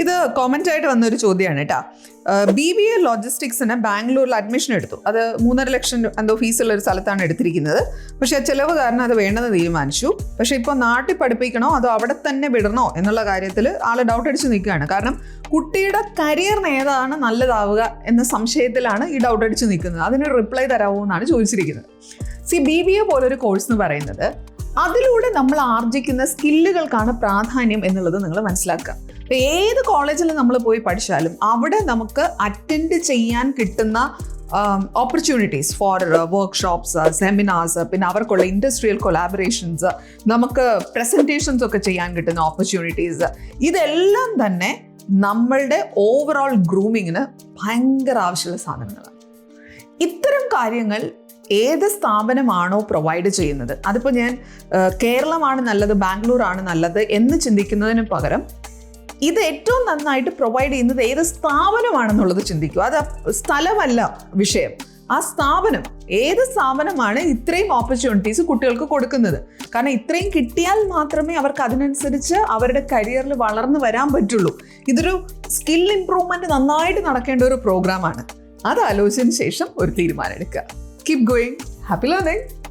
ഇത് കോമന്റ് ആയിട്ട് വന്നൊരു ചോദ്യമാണ് കേട്ടോ. BBA ലോജിസ്റ്റിക്സിന് ബാംഗ്ലൂരിൽ അഡ്മിഷൻ എടുത്തു. അത് 3.5 ലക്ഷം എന്തോ ഫീസുള്ള ഒരു സ്ഥലത്താണ് എടുത്തിരിക്കുന്നത്. പക്ഷേ ചിലവ് കാരണം അത് വേണ്ടെന്ന് തീരുമാനിച്ചു. പക്ഷേ ഇപ്പോൾ നാട്ടിൽ പഠിപ്പിക്കണോ അതോ അവിടെ തന്നെ വിടണോ എന്നുള്ള കാര്യത്തിൽ ആൾ ഡൗട്ട് അടിച്ച് നിൽക്കുകയാണ്. കാരണം കുട്ടിയുടെ കരിയറിന് ഏതാണ് നല്ലതാവുക എന്ന സംശയത്തിലാണ് ഈ ഡൗട്ട് അടിച്ച് നിൽക്കുന്നത്. അതിനൊരു റിപ്ലൈ തരാമോ എന്നാണ് ചോദിച്ചിരിക്കുന്നത്. BBA പോലൊരു കോഴ്സ് എന്ന് പറയുന്നത് അതിലൂടെ നമ്മൾ ആർജിക്കുന്ന സ്കില്ലുകൾക്കാണ് പ്രാധാന്യം എന്നുള്ളത് നിങ്ങൾ മനസ്സിലാക്കുക. ഇപ്പം ഏത് കോളേജിൽ നമ്മൾ പോയി പഠിച്ചാലും അവിടെ നമുക്ക് അറ്റൻഡ് ചെയ്യാൻ കിട്ടുന്ന ഓപ്പർച്യൂണിറ്റീസ് ഫോർ വർക്ക്ഷോപ്സ്, സെമിനാർസ്, പിന്നെ അവർക്കുള്ള ഇൻഡസ്ട്രിയൽ കൊളാബറേഷൻസ്, നമുക്ക് പ്രസൻറ്റേഷൻസ് ഒക്കെ ചെയ്യാൻ കിട്ടുന്ന ഓപ്പർച്യൂണിറ്റീസ്, ഇതെല്ലാം തന്നെ നമ്മളുടെ ഓവറോൾ ഗ്രൂമിങ്ങിന് ഭയങ്കര ആവശ്യമുള്ള സാധനങ്ങളാണ്. ഇത്തരം കാര്യങ്ങൾ ഏത് സ്ഥാപനമാണോ പ്രൊവൈഡ് ചെയ്യുന്നത്, അതിപ്പോൾ ഞാൻ കേരളമാണ് നല്ലത് ബാംഗ്ലൂർ ആണ് നല്ലത് എന്ന് ചിന്തിക്കുന്നതിന് പകരം ഇത് ഏറ്റവും നന്നായിട്ട് പ്രൊവൈഡ് ചെയ്യുന്നത് ഏത് സ്ഥാപനമാണെന്നുള്ളത് ചിന്തിക്കുക. അത് സ്ഥലമല്ല വിഷയം, ആ സ്ഥാപനം ഏത് സ്ഥാപനമാണ് ഇത്രയും ഓപ്പർച്യൂണിറ്റീസ് കുട്ടികൾക്ക് കൊടുക്കുന്നത്. കാരണം ഇത്രയും കിട്ടിയാൽ മാത്രമേ അവർക്ക് അതിനനുസരിച്ച് അവരുടെ കരിയറിൽ വളർന്നു വരാൻ പറ്റുള്ളൂ. ഇതൊരു സ്കിൽ ഇംപ്രൂവ്മെൻറ്റ് നന്നായിട്ട് നടക്കേണ്ട ഒരു പ്രോഗ്രാമാണ്. അത് ആലോചിച്ചതിന് ശേഷം ഒരു തീരുമാനം എടുക്കുക. Keep going. Happy learning.